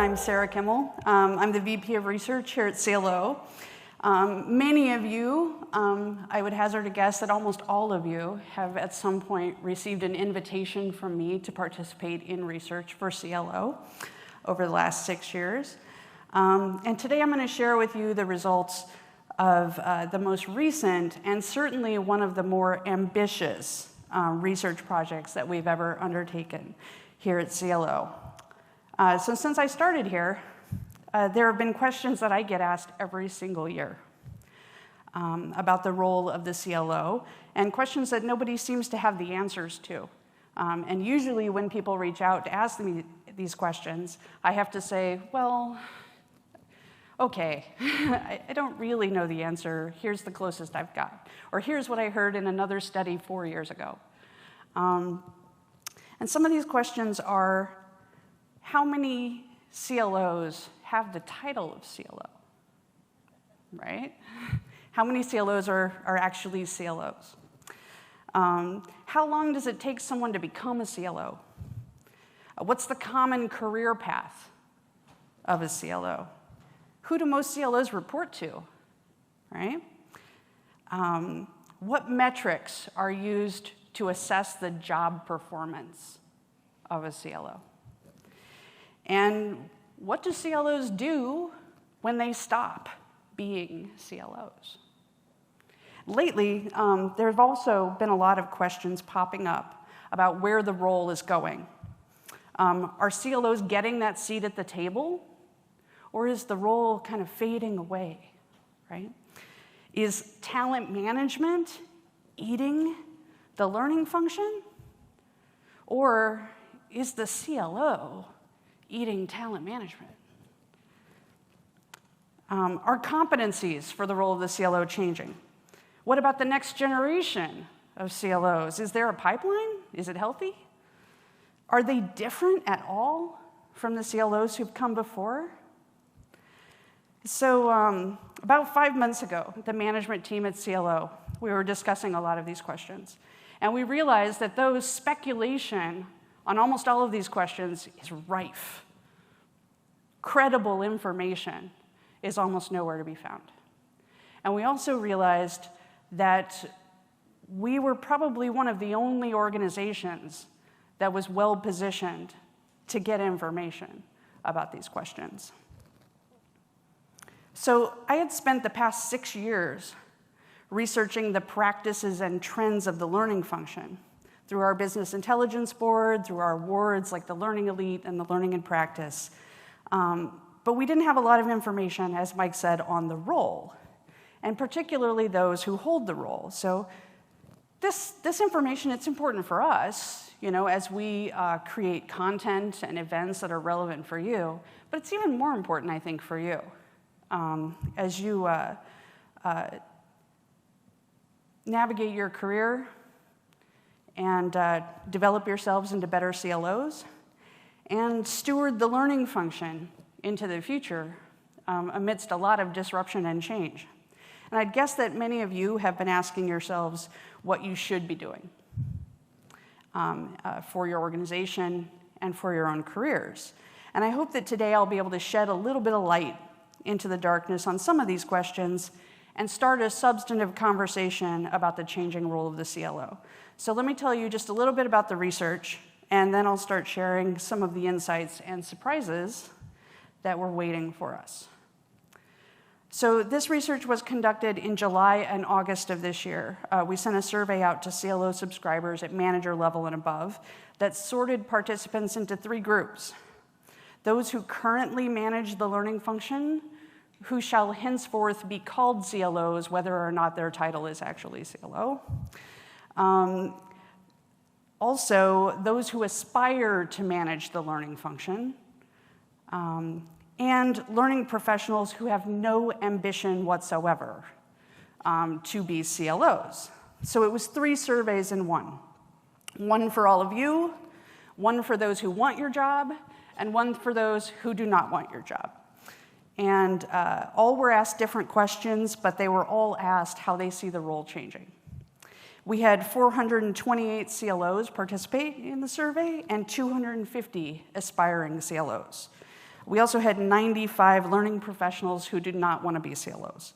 I'm Sarah Kimmel. I'm the VP of Research here at CLO. Many of you, I would hazard a guess that almost all of you have at some point received an invitation from me to participate in research for CLO over the last 6 years. And today I'm going to share with you the results of the most recent and certainly one of the more ambitious research projects that we've ever undertaken here at CLO. So since I started here, there have been questions that I get asked every single year about the role of the CLO, and questions that nobody seems to have the answers to. And usually when people reach out to ask me these questions, I have to say, well, okay, I don't really know the answer. Here's the closest I've got. Or here's what I heard in another study 4 years ago. And some of these questions are, how many CLOs have the title of CLO, right? How many CLOs are actually CLOs? How long does it take someone to become a CLO? What's the common career path of a CLO? Who do most CLOs report to, right? What metrics are used to assess the job performance of a CLO? And what do CLOs do when they stop being CLOs? Lately, there have also been a lot of questions popping up about where the role is going. Are CLOs getting that seat at the table? Or is the role kind of fading away, right? Is talent management eating the learning function? Or is the CLO eating talent management? Are competencies for the role of the CLO changing? What about the next generation of CLOs? Is there a pipeline? Is it healthy? Are they different at all from the CLOs who've come before? So about 5 months ago, the management team at CLO, we were discussing a lot of these questions. And we realized that those speculation on almost all of these questions is rife. Credible information is almost nowhere to be found. And we also realized that we were probably one of the only organizations that was well positioned to get information about these questions. So I had spent the past 6 years researching the practices and trends of the learning function through our business intelligence board, through our awards like the Learning Elite and the Learning in Practice. But we didn't have a lot of information, as Mike said, on the role, and particularly those who hold the role. So this information, it's important for us, as we create content and events that are relevant for you, but it's even more important, I think, for you. As you navigate your career and develop yourselves into better CLOs and steward the learning function into the future amidst a lot of disruption and change. And I'd guess that many of you have been asking yourselves what you should be doing for your organization and for your own careers. And I hope that today I'll be able to shed a little bit of light into the darkness on some of these questions and start a substantive conversation about the changing role of the CLO. So let me tell you just a little bit about the research, and then I'll start sharing some of the insights and surprises that were waiting for us. So this research was conducted in July and August of this year. We sent a survey out to CLO subscribers at manager level and above that sorted participants into 3 groups. Those who currently manage the learning function, who shall henceforth be called CLOs, whether or not their title is actually CLO. Also, those who aspire to manage the learning function, and learning professionals who have no ambition whatsoever to be CLOs. So it was 3 surveys in one. One for all of you, one for those who want your job, and one for those who do not want your job. And all were asked different questions, but they were all asked how they see the role changing. We had 428 CLOs participate in the survey and 250 aspiring CLOs. We also had 95 learning professionals who did not want to be CLOs.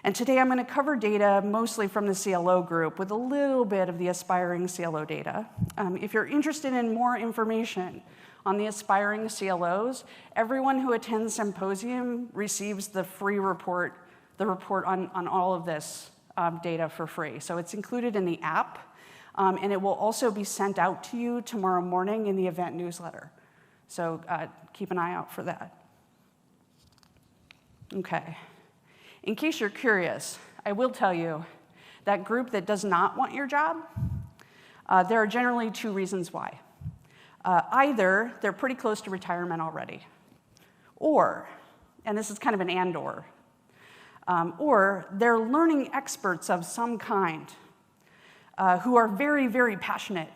And today I'm going to cover data mostly from the CLO group with a little bit of the aspiring CLO data. If you're interested in more information on the aspiring CLOs, everyone who attends Symposium receives the free report, the report on all of this data for free. So it's included in the app, and it will also be sent out to you tomorrow morning in the event newsletter. So keep an eye out for that. Okay. In case you're curious, I will tell you that group that does not want your job, there are generally two reasons why. Either they're pretty close to retirement already, or, and this is kind of an and/or they're learning experts of some kind who are very, very passionate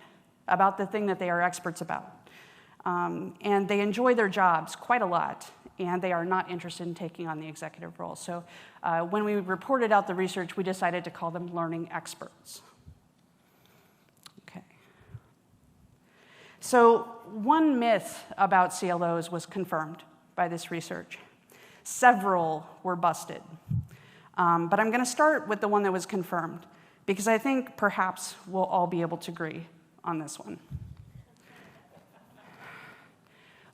about the thing that they are experts about. And they enjoy their jobs quite a lot, and they are not interested in taking on the executive role. So when we reported out the research, we decided to call them learning experts. Okay. So one myth about CLOs was confirmed by this research. Several were busted. But I'm going to start with the one that was confirmed, because I think perhaps we'll all be able to agree on this one.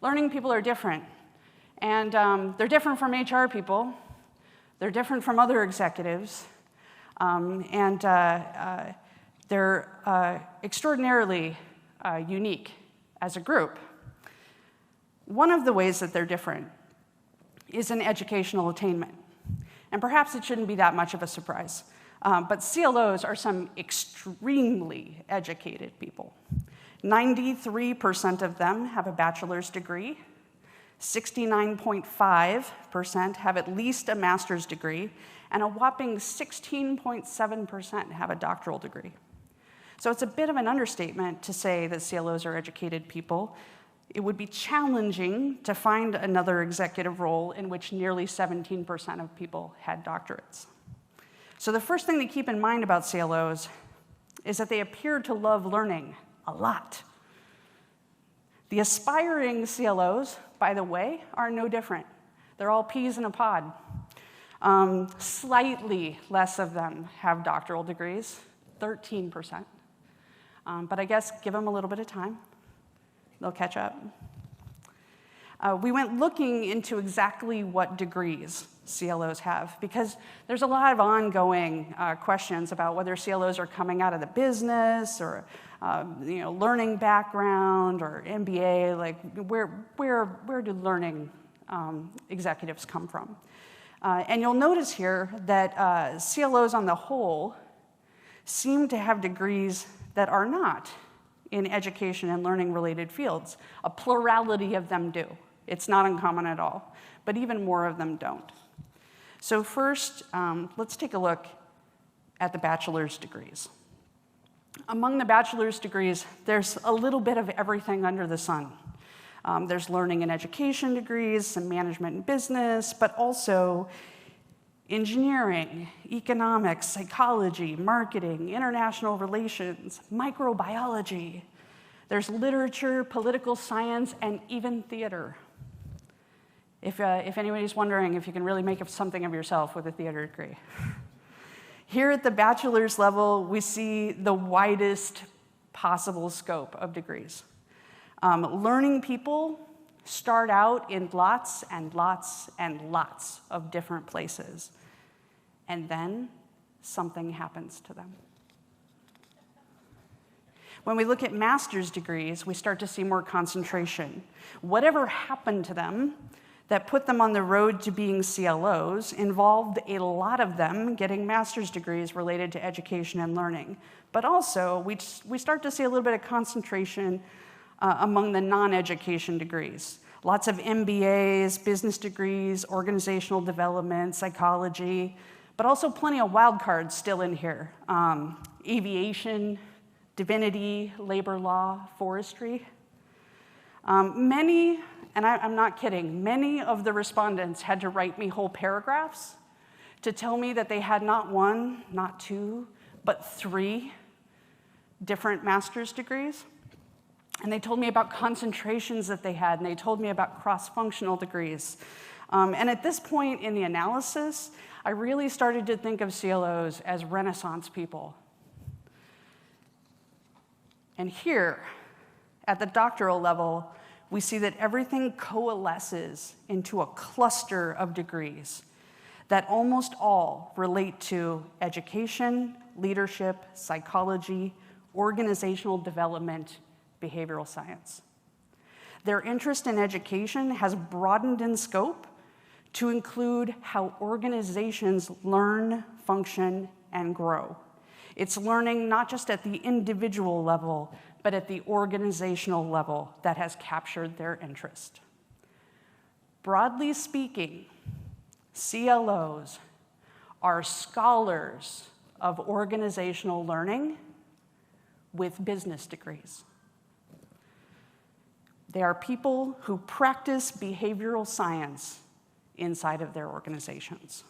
Learning people are different. And they're different from HR people. They're different from other executives. And they're extraordinarily unique as a group. One of the ways that they're different is in educational attainment. And perhaps it shouldn't be that much of a surprise. But CLOs are some extremely educated people. 93% of them have a bachelor's degree. 69.5% have at least a master's degree, and a whopping 16.7% have a doctoral degree. So it's a bit of an understatement to say that CLOs are educated people. It would be challenging to find another executive role in which nearly 17% of people had doctorates. So the first thing to keep in mind about CLOs is that they appear to love learning a lot. The aspiring CLOs, by the way, are no different. They're all peas in a pod. Slightly less of them have doctoral degrees, 13%. But I guess give them a little bit of time. They'll catch up. We went looking into exactly what degrees CLOs have, because there's a lot of ongoing questions about whether CLOs are coming out of the business or learning background or MBA, like where do learning executives come from? And you'll notice here that CLOs on the whole seem to have degrees that are not in education and learning related fields. A plurality of them do. It's not uncommon at all, but even more of them don't. So first, let's take a look at the bachelor's degrees. Among the bachelor's degrees, there's a little bit of everything under the sun. There's learning and education degrees, some management and business, but also engineering, economics, psychology, marketing, international relations, microbiology. There's literature, political science, and even theater. If anybody's wondering if you can really make something of yourself with a theater degree. Here at the bachelor's level, we see the widest possible scope of degrees. Learning people start out in lots and lots and lots of different places, and then something happens to them. When we look at master's degrees, we start to see more concentration. Whatever happened to them that put them on the road to being CLOs involved a lot of them getting master's degrees related to education and learning. But also, we start to see a little bit of concentration among the non-education degrees. Lots of MBAs, business degrees, organizational development, psychology, but also plenty of wild cards still in here. Aviation, divinity, labor law, forestry. Many, and I'm not kidding, many of the respondents had to write me whole paragraphs to tell me that they had not one, not two, but 3 different master's degrees. And they told me about concentrations that they had, and they told me about cross-functional degrees. And at this point in the analysis, I really started to think of CLOs as Renaissance people. And here, at the doctoral level, we see that everything coalesces into a cluster of degrees that almost all relate to education, leadership, psychology, organizational development, behavioral science. Their interest in education has broadened in scope to include how organizations learn, function, and grow. It's learning not just at the individual level, but at the organizational level that has captured their interest. Broadly speaking, CLOs are scholars of organizational learning with business degrees. They are people who practice behavioral science inside of their organizations.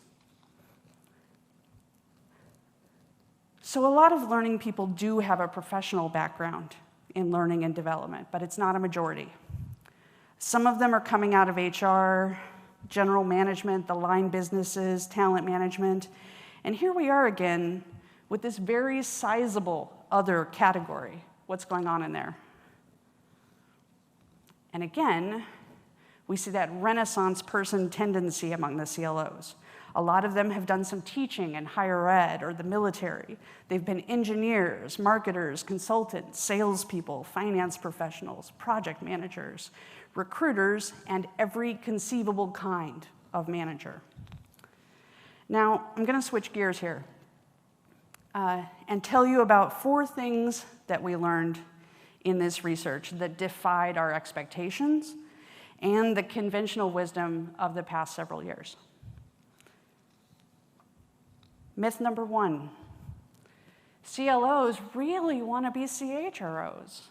So a lot of learning people do have a professional background in learning and development, but it's not a majority. Some of them are coming out of HR, general management, the line businesses, talent management, and here we are again with this very sizable other category. What's going on in there? And again, we see that Renaissance person tendency among the CLOs. A lot of them have done some teaching in higher ed or the military. They've been engineers, marketers, consultants, salespeople, finance professionals, project managers, recruiters, and every conceivable kind of manager. Now, I'm going to switch gears here and tell you about 4 things that we learned in this research that defied our expectations and the conventional wisdom of the past several years. Myth number 1, CLOs really want to be CHROs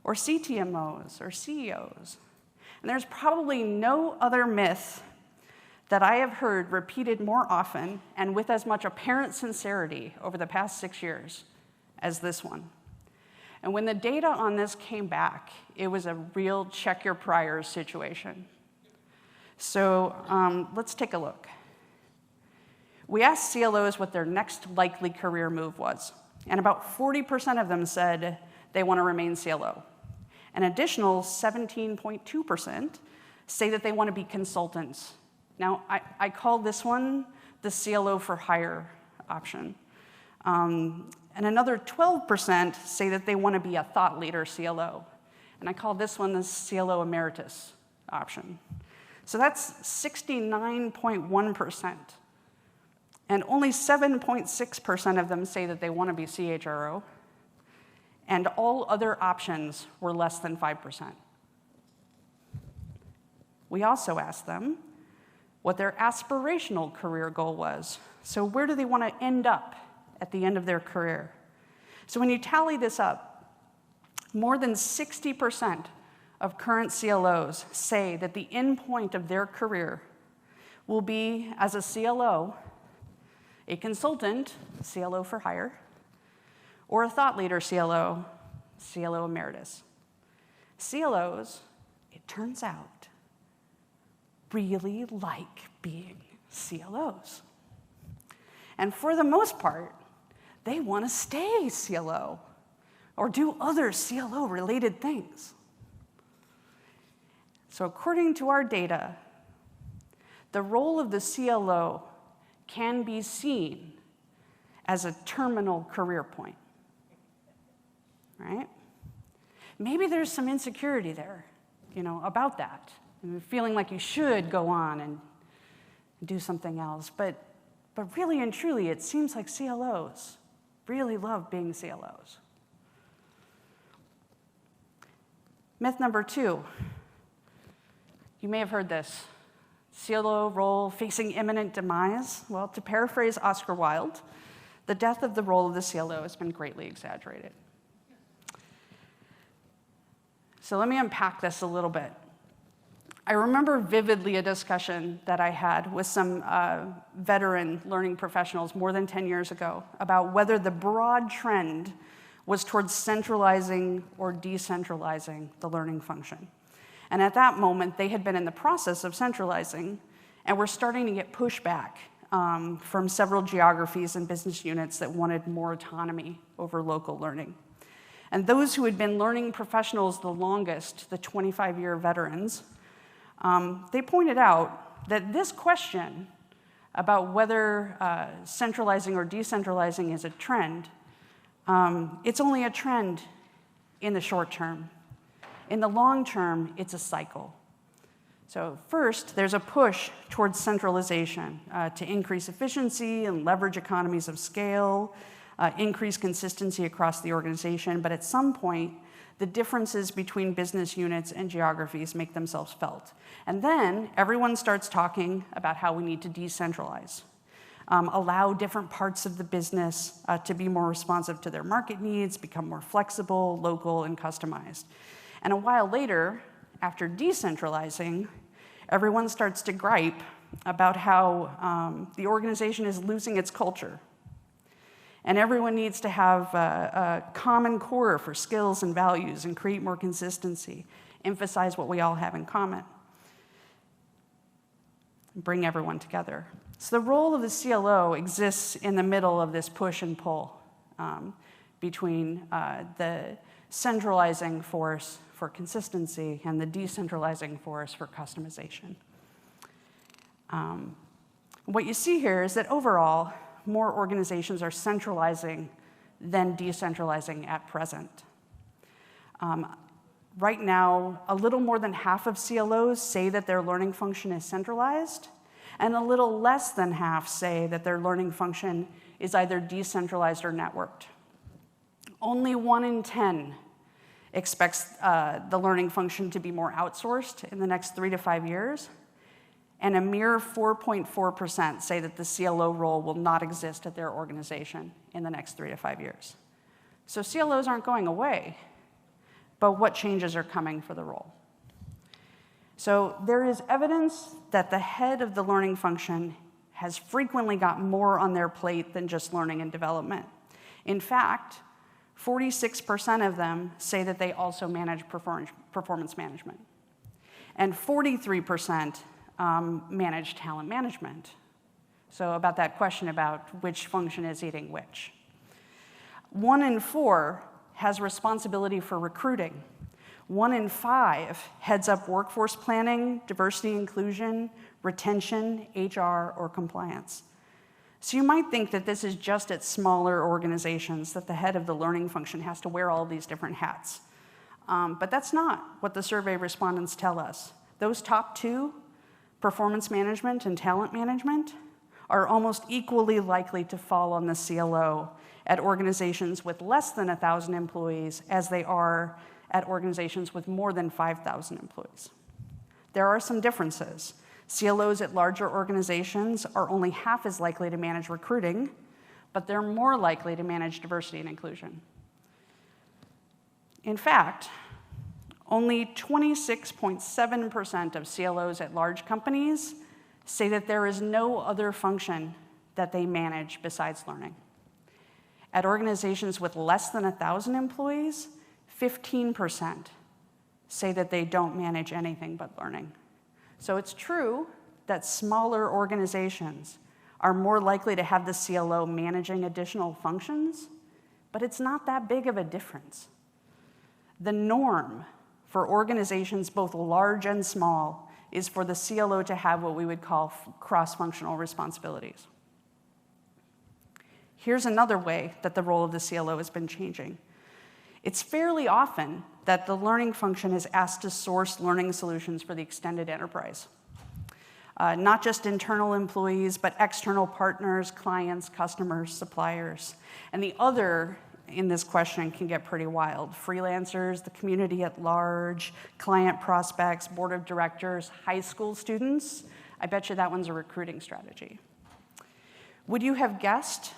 or CTMOs or CEOs. And there's probably no other myth that I have heard repeated more often and with as much apparent sincerity over the past 6 years as this one. And when the data on this came back, it was a real check your priors situation. So let's take a look. We asked CLOs what their next likely career move was, and about 40% of them said they want to remain CLO. An additional 17.2% say that they want to be consultants. Now, I call this one the CLO for hire option. And another 12% say that they want to be a thought leader CLO. And I call this one the CLO emeritus option. So that's 69.1%. And only 7.6% of them say that they want to be CHRO. And all other options were less than 5%. We also asked them what their aspirational career goal was. So where do they want to end up at the end of their career? So when you tally this up, more than 60% of current CLOs say that the end point of their career will be as a CLO, a consultant, CLO for hire, or a thought leader CLO, CLO emeritus. CLOs, it turns out, really like being CLOs. And for the most part, they want to stay CLO or do other CLO-related things. So according to our data, the role of the CLO can be seen as a terminal career point, right? Maybe there's some insecurity there, about that, feeling like you should go on and do something else. But really and truly, it seems like CLOs really love being CLOs. Myth number 2. You may have heard this. CLO role facing imminent demise. Well, to paraphrase Oscar Wilde, the death of the role of the CLO has been greatly exaggerated. So let me unpack this a little bit. I remember vividly a discussion that I had with some veteran learning professionals more than 10 years ago about whether the broad trend was towards centralizing or decentralizing the learning function. And at that moment, they had been in the process of centralizing and were starting to get pushback from several geographies and business units that wanted more autonomy over local learning. And those who had been learning professionals the longest, the 25-year veterans, they pointed out that this question about whether centralizing or decentralizing is a trend, it's only a trend in the short term. In the long term, it's a cycle. So first, there's a push towards centralization to increase efficiency and leverage economies of scale, increase consistency across the organization, but at some point, the differences between business units and geographies make themselves felt. And then everyone starts talking about how we need to decentralize, allow different parts of the business to be more responsive to their market needs, become more flexible, local, and customized. And a while later, after decentralizing, everyone starts to gripe about how the organization is losing its culture. And everyone needs to have a common core for skills and values and create more consistency, emphasize what we all have in common, bring everyone together. So the role of the CLO exists in the middle of this push and pull between the centralizing force for consistency and the decentralizing force for customization. What you see here is that overall, more organizations are centralizing than decentralizing at present. Right now, a little more than half of CLOs say that their learning function is centralized, and a little less than half say that their learning function is either decentralized or networked. Only 1 in 10 expects the learning function to be more outsourced in the next 3 to 5 years, and a mere 4.4% say that the CLO role will not exist at their organization in the next 3 to 5 years. So CLOs aren't going away, but what changes are coming for the role? So there is evidence that the head of the learning function has frequently got more on their plate than just learning and development. In fact, 46% of them say that they also manage performance management. And 43% manage talent management. So about that question about which function is eating which. 1 in 4 has responsibility for recruiting. 1 in 5 heads up workforce planning, diversity inclusion, retention, HR, or compliance. So you might think that this is just at smaller organizations that the head of the learning function has to wear all these different hats. But that's not what the survey respondents tell us. Those top 2, performance management and talent management, are almost equally likely to fall on the CLO at organizations with less than 1,000 employees as they are at organizations with more than 5,000 employees. There are some differences. CLOs at larger organizations are only half as likely to manage recruiting, but they're more likely to manage diversity and inclusion. In fact, only 26.7% of CLOs at large companies say that there is no other function that they manage besides learning. At organizations with less than 1,000 employees, 15% say that they don't manage anything but learning. So it's true that smaller organizations are more likely to have the CLO managing additional functions, but it's not that big of a difference. The norm for organizations both large and small is for the CLO to have what we would call cross-functional responsibilities. Here's another way that the role of the CLO has been changing. It's fairly often that the learning function is asked to source learning solutions for the extended enterprise. Not just internal employees, but external partners, clients, customers, suppliers. And the other in this question can get pretty wild. Freelancers, the community at large, client prospects, board of directors, high school students. I bet you that one's a recruiting strategy. Would you have guessed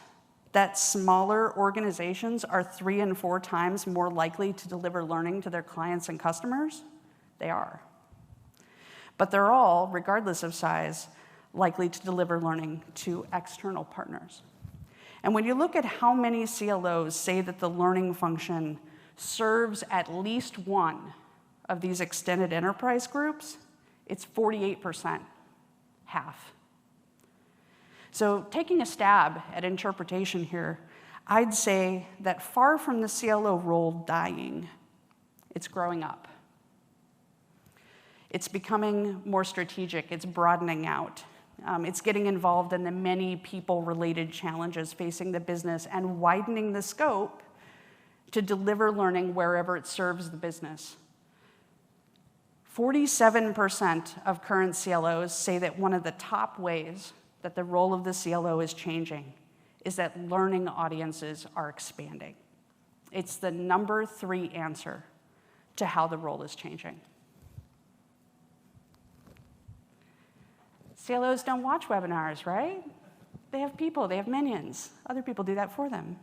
that smaller organizations are 3 and 4 times more likely to deliver learning to their clients and customers? They are. But they're all, regardless of size, likely to deliver learning to external partners. And when you look at how many CLOs say that the learning function serves at least one of these extended enterprise groups, it's 48%, half. So taking a stab at interpretation here, I'd say that far from the CLO role dying, it's growing up. It's becoming more strategic, it's broadening out. It's getting involved in the many people-related challenges facing the business and widening the scope to deliver learning wherever it serves the business. 47% of current CLOs say that one of the top ways that the role of the CLO is changing is that learning audiences are expanding. It's the number 3 answer to how the role is changing. CLOs don't watch webinars, right? They have people, they have minions. Other people do that for them.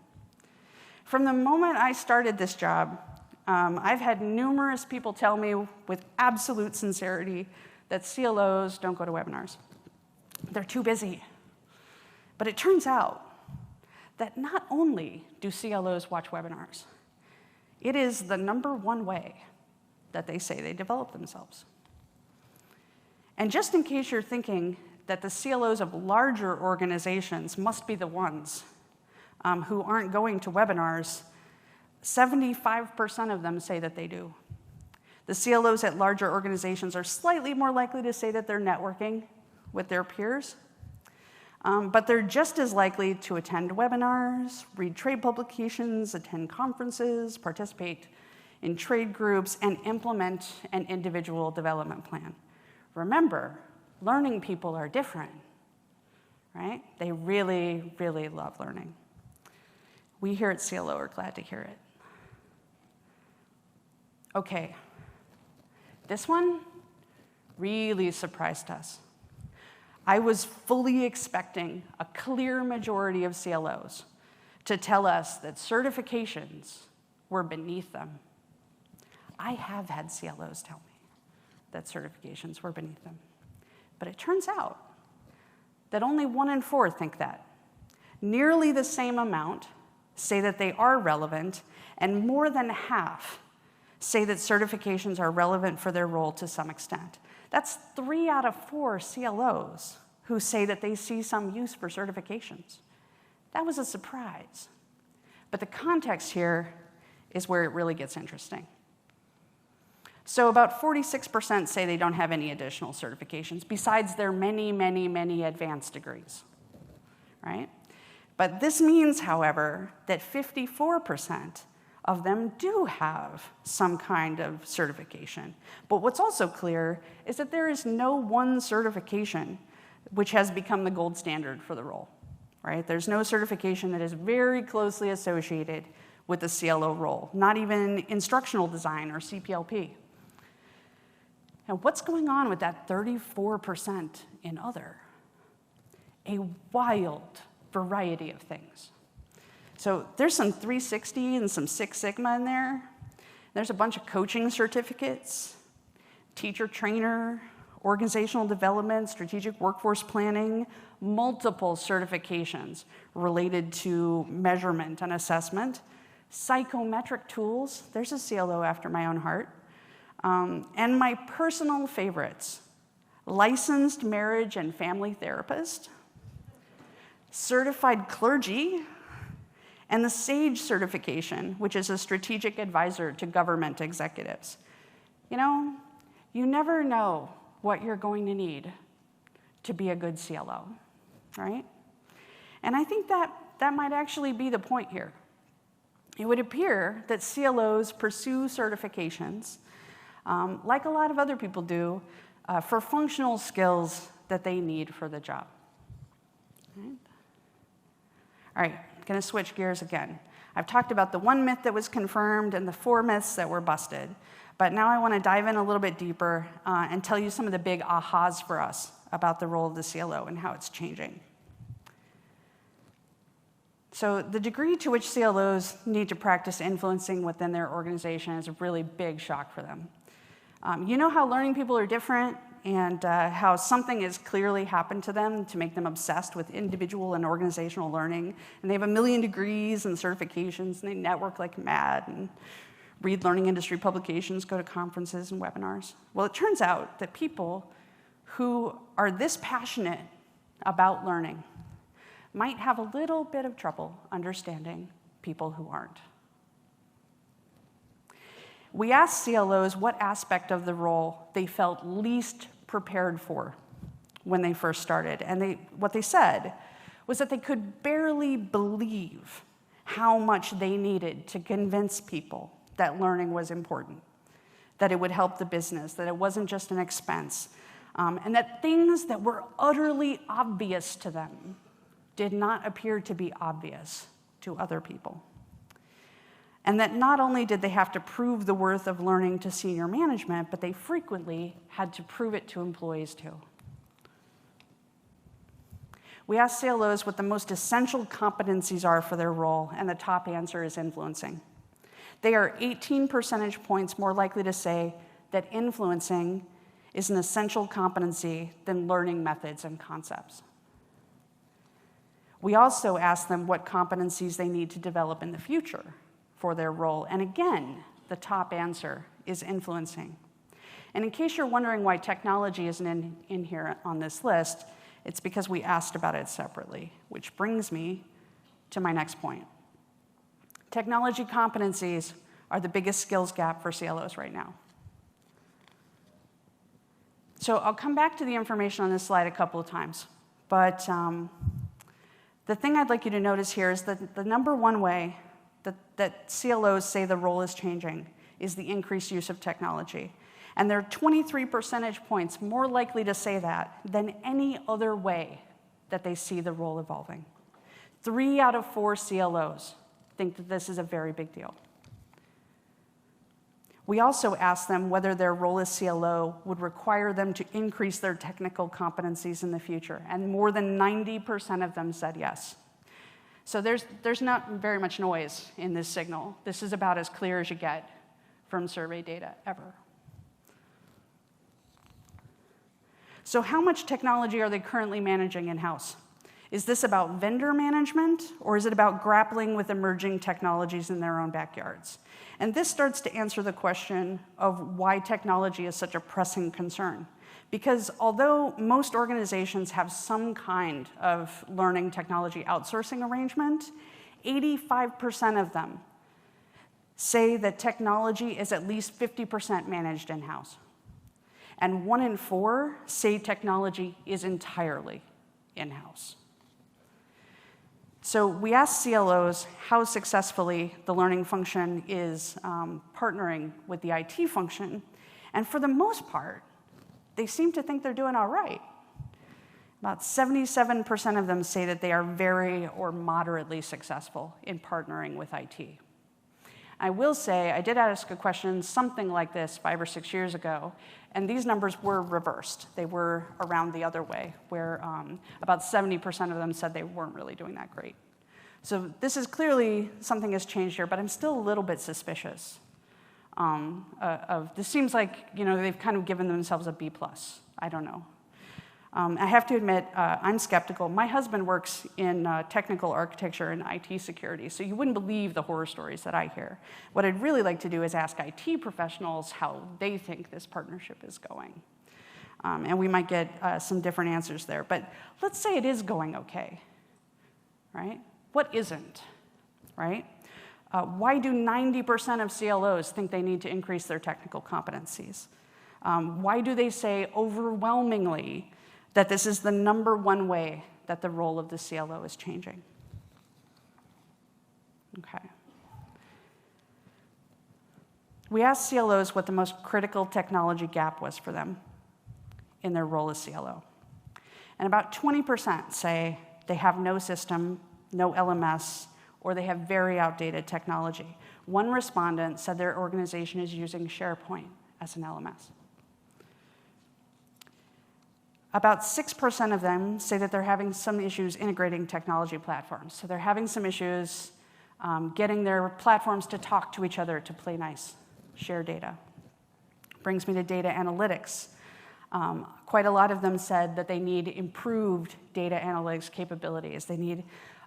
From the moment I started this job, I've had numerous people tell me with absolute sincerity that CLOs don't go to webinars. They're too busy. But it turns out that not only do CLOs watch webinars, it is the number 1 way that they say they develop themselves. And just in case you're thinking that the CLOs of larger organizations must be the ones who aren't going to webinars, 75% of them say that they do. The CLOs at larger organizations are slightly more likely to say that they're networking with their peers, but they're just as likely to attend webinars, read trade publications, attend conferences, participate in trade groups, and implement an individual development plan. Remember, learning people are different, right? They really, really love learning. We here at CLO are glad to hear it. Okay, this one really surprised us. I was fully expecting a clear majority of CLOs to tell us that certifications were beneath them. I have had CLOs tell me that certifications were beneath them. But it turns out that only 1 in 4 think that. Nearly the same amount say that they are relevant, and more than half say that certifications are relevant for their role to some extent. That's 3 out of 4 CLOs who say that they see some use for certifications. That was a surprise. But the context here is where it really gets interesting. So about 46% say they don't have any additional certifications besides their many, many, many advanced degrees, right? But this means, however, that 54% of them do have some kind of certification. But what's also clear is that there is no one certification which has become the gold standard for the role, right? There's no certification that is very closely associated with the CLO role, not even instructional design or CPLP. And what's going on with that 34% in other? A wild variety of things. So there's some 360 and some Six Sigma in there. There's a bunch of coaching certificates, teacher trainer, organizational development, strategic workforce planning, multiple certifications related to measurement and assessment, psychometric tools. There's a CLO after my own heart. And my personal favorites, licensed marriage and family therapist, certified clergy, and the SAGE certification, which is a strategic advisor to government executives. You know, you never know what you're going to need to be a good CLO, right? And I think that might actually be the point here. It would appear that CLOs pursue certifications, like a lot of other people do, for functional skills that they need for the job. All right, going to switch gears again. I've talked about the 1 myth that was confirmed and the 4 myths that were busted. But now I want to dive in a little bit deeper and tell you some of the big ahas for us about the role of the CLO and how it's changing. So the degree to which CLOs need to practice influencing within their organization is a really big shock for them. You know how learning people are different? and how something has clearly happened to them to make them obsessed with individual and organizational learning. And they have 1 million degrees and certifications, and they network like mad and read learning industry publications, go to conferences and webinars. Well, it turns out that people who are this passionate about learning might have a little bit of trouble understanding people who aren't. We asked CLOs what aspect of the role they felt least prepared for when they first started. And what they said was that they could barely believe how much they needed to convince people that learning was important, that it would help the business, that it wasn't just an expense, and that things that were utterly obvious to them did not appear to be obvious to other people. And that not only did they have to prove the worth of learning to senior management, but they frequently had to prove it to employees too. We asked CLOs what the most essential competencies are for their role, and the top answer is influencing. They are 18 percentage points more likely to say that influencing is an essential competency than learning methods and concepts. We also asked them what competencies they need to develop in the future for their role, and again, the top answer is influencing. And in case you're wondering why technology isn't in here on this list, it's because we asked about it separately, which brings me to my next point. Technology competencies are the biggest skills gap for CLOs right now. So I'll come back to the information on this slide a couple of times, but the thing I'd like you to notice here is that the number one way that CLOs say the role is changing is the increased use of technology. And they're 23 percentage points more likely to say that than any other way that they see the role evolving. 3 out of 4 CLOs think that this is a very big deal. We also asked them whether their role as CLO would require them to increase their technical competencies in the future, and more than 90% of them said yes. So there's not very much noise in this signal. This is about as clear as you get from survey data ever. So how much technology are they currently managing in-house? Is this about vendor management, or is it about grappling with emerging technologies in their own backyards? And this starts to answer the question of why technology is such a pressing concern. Because although most organizations have some kind of learning technology outsourcing arrangement, 85% of them say that technology is at least 50% managed in-house. And 1 in 4 say technology is entirely in-house. So we asked CLOs how successfully the learning function is partnering with the IT function, and for the most part, they seem to think they're doing all right. About 77% of them say that they are very or moderately successful in partnering with IT. I will say, I did ask a question something like this 5 or 6 years ago, and these numbers were reversed. They were around the other way, where about 70% of them said they weren't really doing that great. So this is clearly something has changed here, but I'm still a little bit suspicious this seems like, they've kind of given themselves a B+. I don't know. I have to admit, I'm skeptical. My husband works in technical architecture and IT security, so you wouldn't believe the horror stories that I hear. What I'd really like to do is ask IT professionals how they think this partnership is going. And we might get some different answers there. But let's say it is going okay, right? What isn't, right? Why do 90% of CLOs think they need to increase their technical competencies? Why do they say overwhelmingly that this is the number one way that the role of the CLO is changing? Okay. We asked CLOs what the most critical technology gap was for them in their role as CLO. And about 20% say they have no system, no LMS, or they have very outdated technology. One respondent said their organization is using SharePoint as an LMS. About 6% of them say that they're having some issues integrating technology platforms. So they're having some issues getting their platforms to talk to each other, to play nice, share data. Brings me to data analytics. Quite a lot of them said that they need improved data analytics capabilities. They need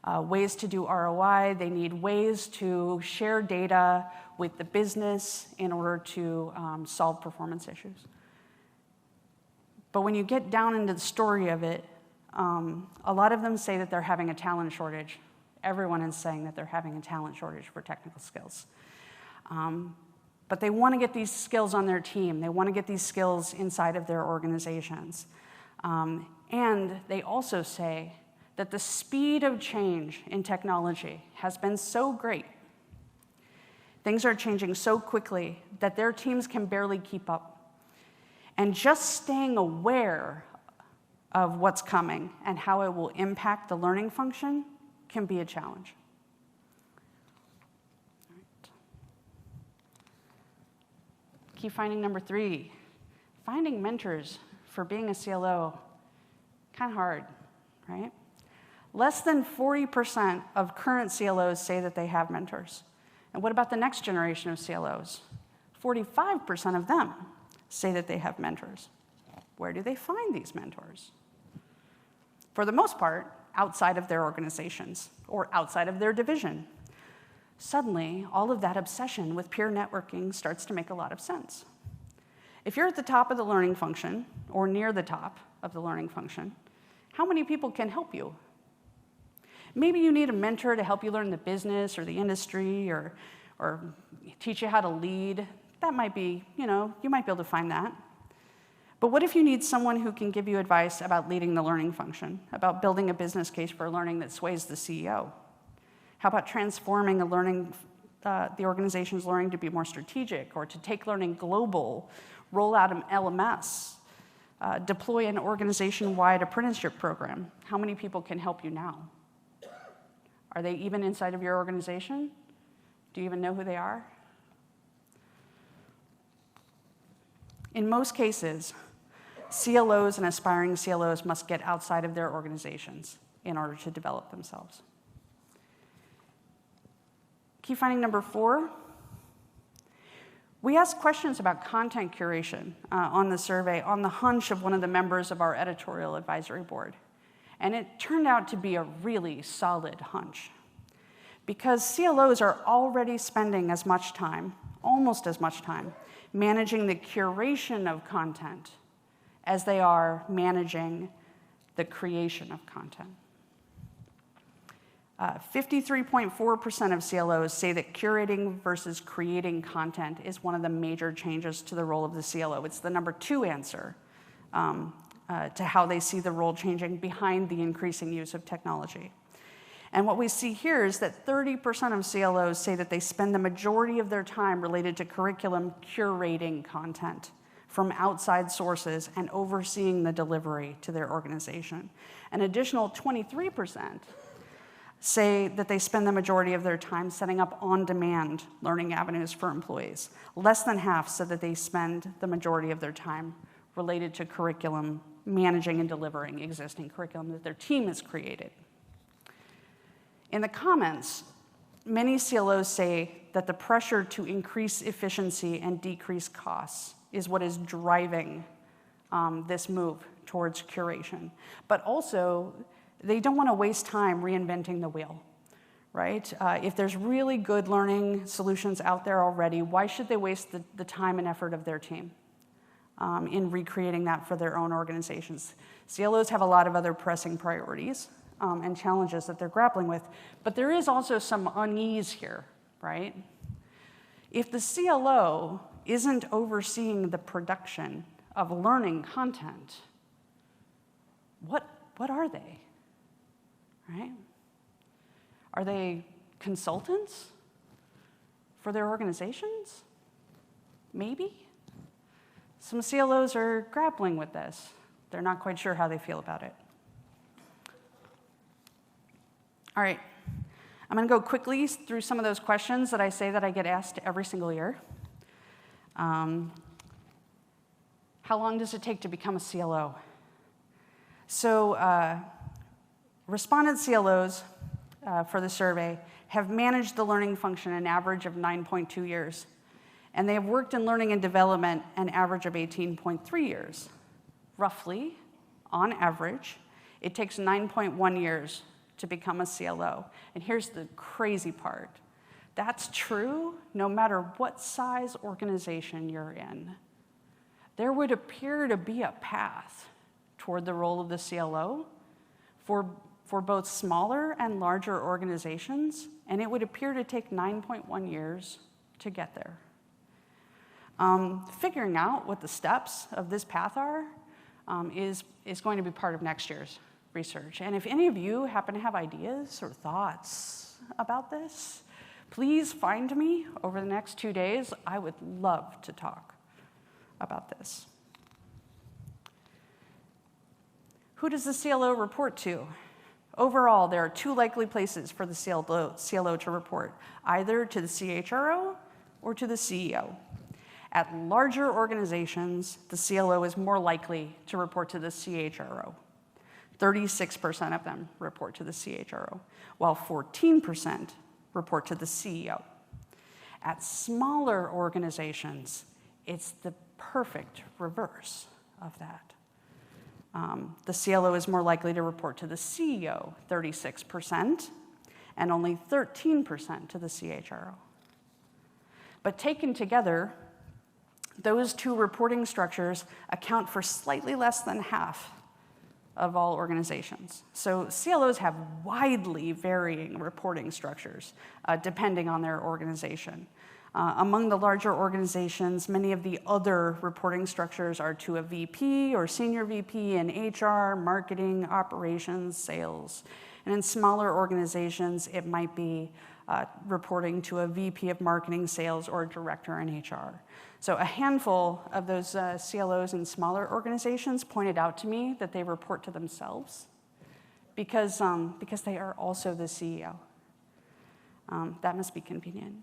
ways to do ROI. They need ways to share data with the business in order to solve performance issues. But when you get down into the story of it, a lot of them say that they're having a talent shortage. Everyone is saying that they're having a talent shortage for technical skills. But they want to get these skills on their team. They want to get these skills inside of their organizations. And they also say that the speed of change in technology has been so great. Things are changing so quickly that their teams can barely keep up. And just staying aware of what's coming and how it will impact the learning function can be a challenge. All right. Key finding number 3, finding mentors for being a CLO, kind of hard, right? Less than 40% of current CLOs say that they have mentors. And what about the next generation of CLOs? 45% of them say that they have mentors. Where do they find these mentors? For the most part, outside of their organizations or outside of their division. Suddenly, all of that obsession with peer networking starts to make a lot of sense. If you're at the top of the learning function or near the top of the learning function, how many people can help you? Maybe you need a mentor to help you learn the business or the industry or teach you how to lead. That might be, you might be able to find that. But what if you need someone who can give you advice about leading the learning function, about building a business case for learning that sways the CEO? How about transforming the organization's learning to be more strategic or to take learning global, roll out an LMS, deploy an organization-wide apprenticeship program? How many people can help you now? Are they even inside of your organization? Do you even know who they are? In most cases, CLOs and aspiring CLOs must get outside of their organizations in order to develop themselves. Key finding number 4, we asked questions about content curation on the survey on the hunch of one of the members of our editorial advisory board. And it turned out to be a really solid hunch. Because CLOs are already spending as much time, almost as much time, managing the curation of content as they are managing the creation of content. 53.4% of CLOs say that curating versus creating content is one of the major changes to the role of the CLO. It's the number 2 answer to how they see the role changing behind the increasing use of technology. And what we see here is that 30% of CLOs say that they spend the majority of their time related to curriculum curating content from outside sources and overseeing the delivery to their organization. An additional 23% say that they spend the majority of their time setting up on-demand learning avenues for employees. Less than half said that they spend the majority of their time related to curriculum, managing and delivering existing curriculum that their team has created. In the comments, many CLOs say that the pressure to increase efficiency and decrease costs is what is driving this move towards curation. But also, they don't want to waste time reinventing the wheel, right? If there's really good learning solutions out there already, why should they waste the time and effort of their team in recreating that for their own organizations? CLOs have a lot of other pressing priorities and challenges that they're grappling with, but there is also some unease here, right? If the CLO isn't overseeing the production of learning content, what are they, right? Are they consultants for their organizations? Maybe. Some CLOs are grappling with this. They're not quite sure how they feel about it. All right, I'm going to go quickly through some of those questions that I say that I get asked every single year. How long does it take to become a CLO? So respondent CLOs for the survey have managed the learning function an average of 9.2 years, and they have worked in learning and development an average of 18.3 years. roughly, on average, it takes 9.1 years to become a CLO. And here's the crazy part. That's true no matter what size organization you're in. There would appear to be a path toward the role of the CLO for both smaller and larger organizations, and it would appear to take 9.1 years to get there. Figuring out what the steps of this path are is going to be part of next year's research. And if any of you happen to have ideas or thoughts about this, please find me over the next 2 days. I would love to talk about this. Who does the CLO report to? Overall, there are 2 likely places for the CLO to report, either to the CHRO or to the CEO. At larger organizations, the CLO is more likely to report to the CHRO. 36% of them report to the CHRO, while 14% report to the CEO. At smaller organizations, it's the perfect reverse of that. The CLO is more likely to report to the CEO, 36%, and only 13% to the CHRO. But taken together, those 2 reporting structures account for slightly less than half of all organizations. So CLOs have widely varying reporting structures depending on their organization. Among the larger organizations, many of the other reporting structures are to a VP or senior VP in HR, marketing, operations, sales. And in smaller organizations, it might be reporting to a VP of marketing, sales, or a director in HR. So a handful of those CLOs in smaller organizations pointed out to me that they report to themselves because they are also the CEO. That must be convenient.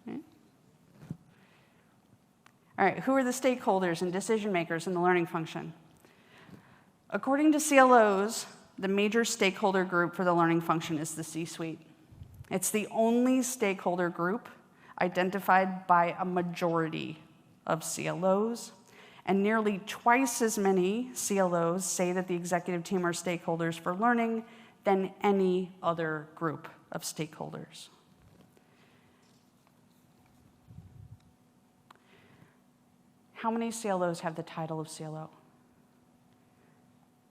Okay. All right, who are the stakeholders and decision makers in the learning function? According to CLOs, the major stakeholder group for the learning function is the C-suite. It's the only stakeholder group identified by a majority of CLOs, and nearly twice as many CLOs say that the executive team are stakeholders for learning than any other group of stakeholders. How many CLOs have the title of CLO?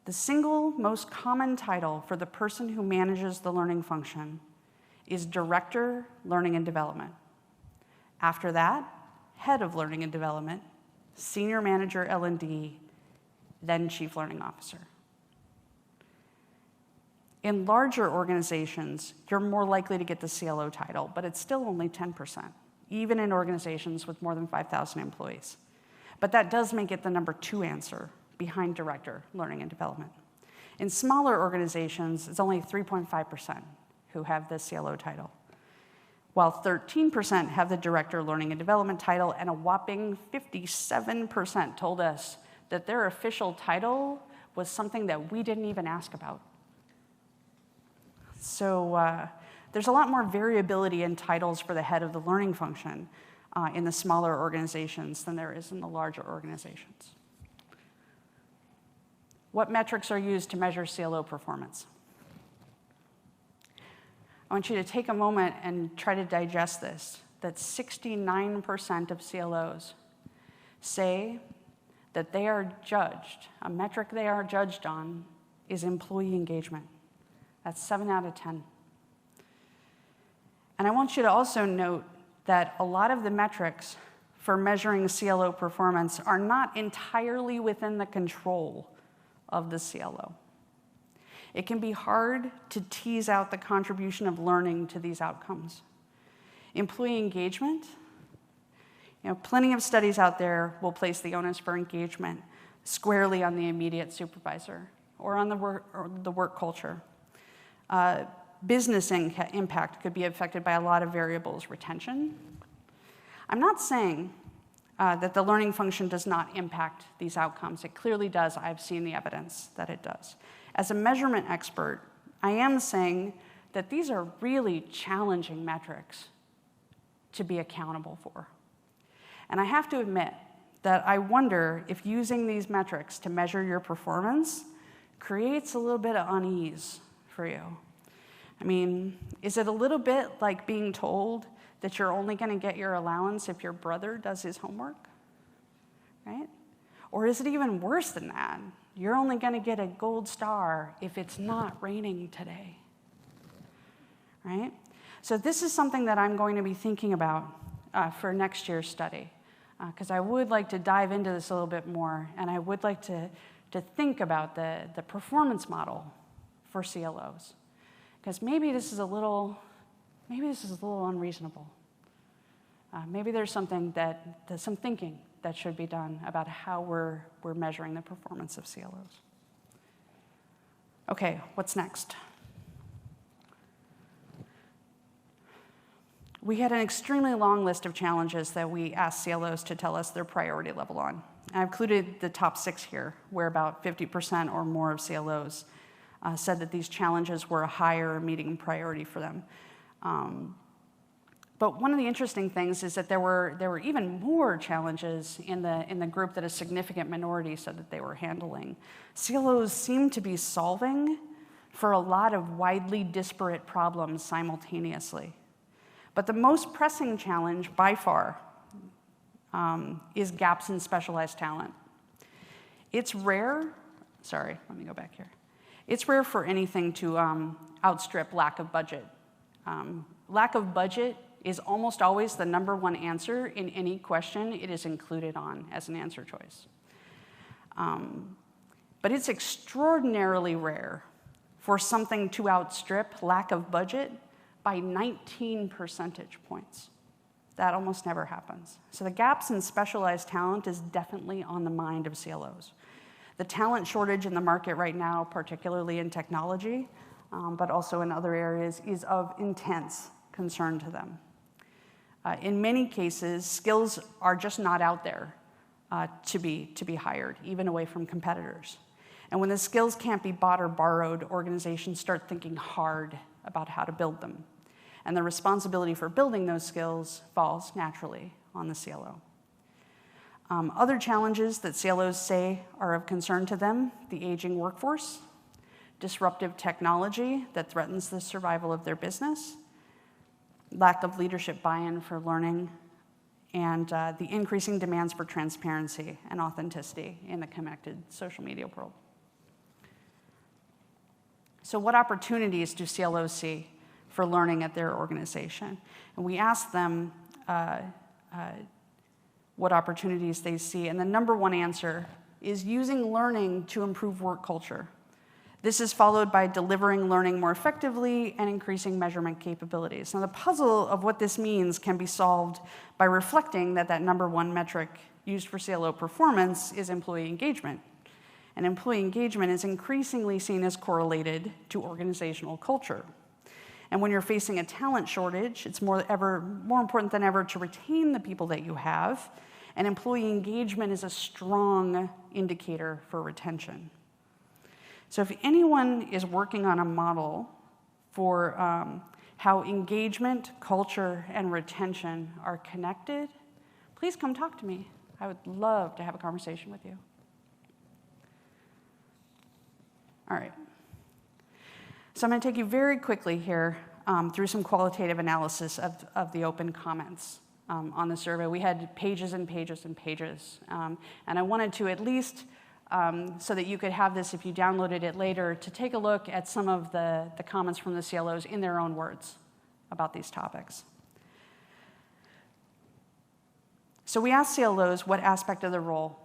The single most common title for the person who manages the learning function is Director, Learning and Development. After that, Head of Learning and Development, Senior Manager L&D, then Chief Learning Officer. In larger organizations, you're more likely to get the CLO title, but it's still only 10%, even in organizations with more than 5,000 employees. But that does make it the number 2 answer behind Director, Learning and Development. In smaller organizations, it's only 3.5% who have the CLO title, while 13% have the Director, Learning and Development title, and a whopping 57% told us that their official title was something that we didn't even ask about. So there's a lot more variability in titles for the head of the learning function in the smaller organizations than there is in the larger organizations. What metrics are used to measure CLO performance? I want you to take a moment and try to digest this, that 69% of CLOs say that they are judged, a metric they are judged on is employee engagement. That's 7 out of 10. And I want you to also note that a lot of the metrics for measuring CLO performance are not entirely within the control of the CLO. It can be hard to tease out the contribution of learning to these outcomes. Employee engagement, plenty of studies out there will place the onus for engagement squarely on the immediate supervisor or on the work culture. Business impact could be affected by a lot of variables. Retention. I'm not saying that the learning function does not impact these outcomes. It clearly does. I've seen the evidence that it does. As a measurement expert, I am saying that these are really challenging metrics to be accountable for. And I have to admit that I wonder if using these metrics to measure your performance creates a little bit of unease for you. I mean, is it a little bit like being told that you're only going to get your allowance if your brother does his homework, right? Or is it even worse than that? You're only going to get a gold star if it's not raining today, right? So this is something that I'm going to be thinking about for next year's study, because I would like to dive into this a little bit more, and I would like to think about the performance model for CLOs, because maybe this is a little unreasonable. Maybe there's some thinking that should be done about how we're measuring the performance of CLOs. Okay, what's next? We had an extremely long list of challenges that we asked CLOs to tell us their priority level on. I've included the top 6 here, where about 50% or more of CLOs said that these challenges were a higher or medium priority for them. But one of the interesting things is that there were even more challenges in the group that a significant minority said that they were handling. CLOs seem to be solving for a lot of widely disparate problems simultaneously. But the most pressing challenge by far is gaps in specialized talent. It's rare, sorry, let me go back here. It's rare for anything to outstrip lack of budget. Lack of budget is almost always the #1 answer in any question it is included on as an answer choice. But it's extraordinarily rare for something to outstrip lack of budget by 19 percentage points. That almost never happens. So the gaps in specialized talent is definitely on the mind of CLOs. The talent shortage in the market right now, particularly in technology, but also in other areas, is of intense concern to them. In many cases, skills are just not out there to be hired, even away from competitors. And when the skills can't be bought or borrowed, organizations start thinking hard about how to build them. And the responsibility for building those skills falls naturally on the CLO. Other challenges that CLOs say are of concern to them: the aging workforce, disruptive technology that threatens the survival of their business, lack of leadership buy-in for learning, and the increasing demands for transparency and authenticity in the connected social media world. So what opportunities do CLOs see for learning at their organization? And we asked them what opportunities they see, and the #1 answer is using learning to improve work culture. This is followed by delivering learning more effectively and increasing measurement capabilities. Now, the puzzle of what this means can be solved by reflecting that #1 metric used for CLO performance is employee engagement. And employee engagement is increasingly seen as correlated to organizational culture. And when you're facing a talent shortage, it's more important than ever to retain the people that you have, and employee engagement is a strong indicator for retention. So if anyone is working on a model for how engagement, culture, and retention are connected, please come talk to me. I would love to have a conversation with you. All right. So I'm going to take you very quickly here through some qualitative analysis of the open comments on the survey. We had pages and pages and pages, and I wanted to at least, so that you could have this if you downloaded it later, to take a look at some of the comments from the CLOs in their own words about these topics. So we asked CLOs what aspect of the role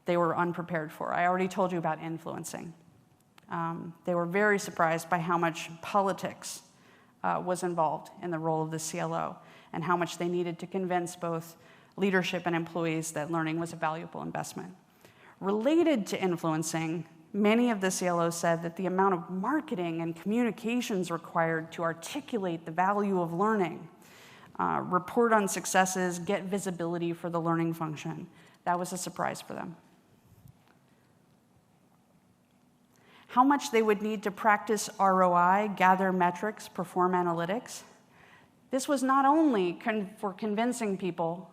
they were unprepared for. I already told you about influencing. They were very surprised by how much politics was involved in the role of the CLO and how much they needed to convince both leadership and employees that learning was a valuable investment. Related to influencing, many of the CLOs said that the amount of marketing and communications required to articulate the value of learning, report on successes, get visibility for the learning function, that was a surprise for them. How much they would need to practice ROI, gather metrics, perform analytics. This was not only for convincing people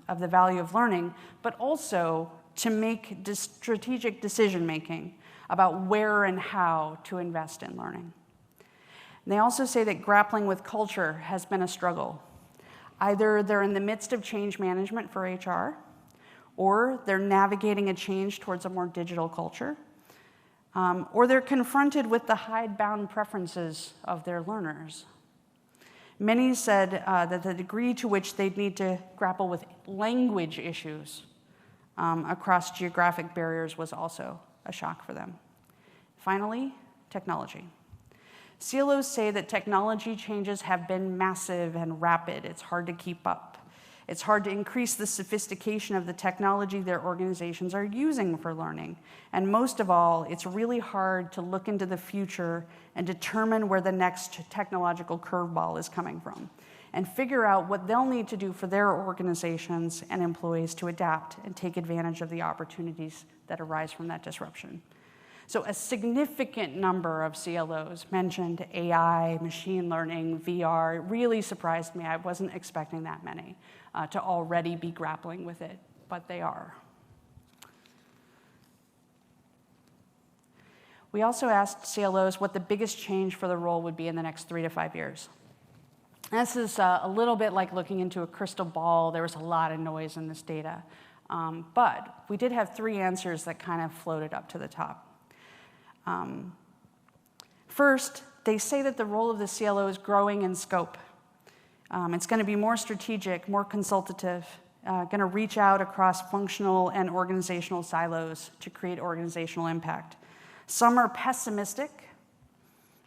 of the value of learning, but also to make strategic decision-making about where and how to invest in learning. And they also say that grappling with culture has been a struggle. Either they're in the midst of change management for HR, or they're navigating a change towards a more digital culture, or they're confronted with the hidebound preferences of their learners. Many said that the degree to which they'd need to grapple with language issues across geographic barriers was also a shock for them. Finally, technology. CLOs say that technology changes have been massive and rapid. It's hard to keep up. It's hard to increase the sophistication of the technology their organizations are using for learning. And most of all, it's really hard to look into the future and determine where the next technological curveball is coming from, and figure out what they'll need to do for their organizations and employees to adapt and take advantage of the opportunities that arise from that disruption. So a significant number of CLOs mentioned AI, machine learning, VR. It really surprised me. I wasn't expecting that many to already be grappling with it, but they are. We also asked CLOs what the biggest change for the role would be in the next 3 to 5 years. This is a little bit like looking into a crystal ball. There was a lot of noise in this data. But we did have 3 answers that kind of floated up to the top. First, they say that the role of the CLO is growing in scope. It's going to be more strategic, more consultative, going to reach out across functional and organizational silos to create organizational impact. Some are pessimistic,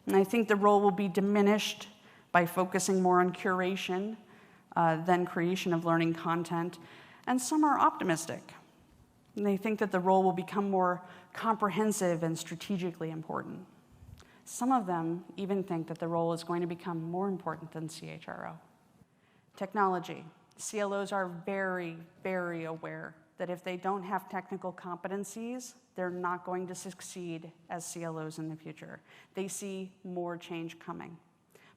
and I think the role will be diminished by focusing more on curation than creation of learning content. And some are optimistic, and they think that the role will become more comprehensive and strategically important. Some of them even think that the role is going to become more important than CHRO. Technology. CLOs are very, very aware that if they don't have technical competencies, they're not going to succeed as CLOs in the future. They see more change coming,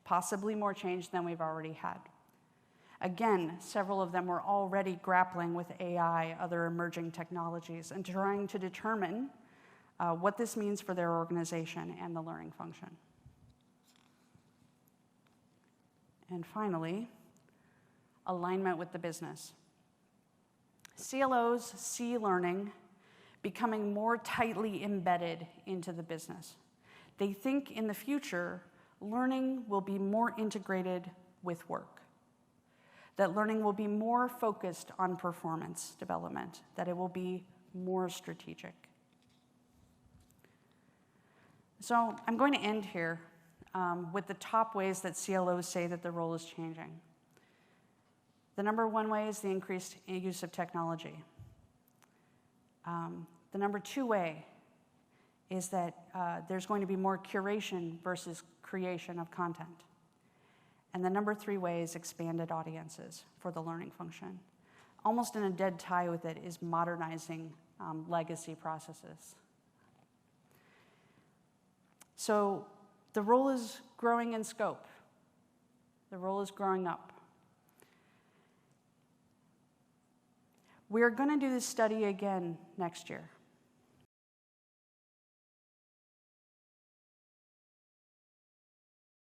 possibly more change than we've already had. Again, several of them were already grappling with AI, other emerging technologies, and trying to determine what this means for their organization and the learning function. And finally, alignment with the business. CLOs see learning becoming more tightly embedded into the business. They think in the future, learning will be more integrated with work, that learning will be more focused on performance development, that it will be more strategic. So I'm going to end here with the top ways that CLOs say that the role is changing. The number 1 way is the increased use of technology. The number 2 way is that there's going to be more curation versus creation of content. And the number 3 way is expanded audiences for the learning function. Almost in a dead tie with it is modernizing legacy processes. So the role is growing in scope. The role is growing up. We're going to do this study again next year.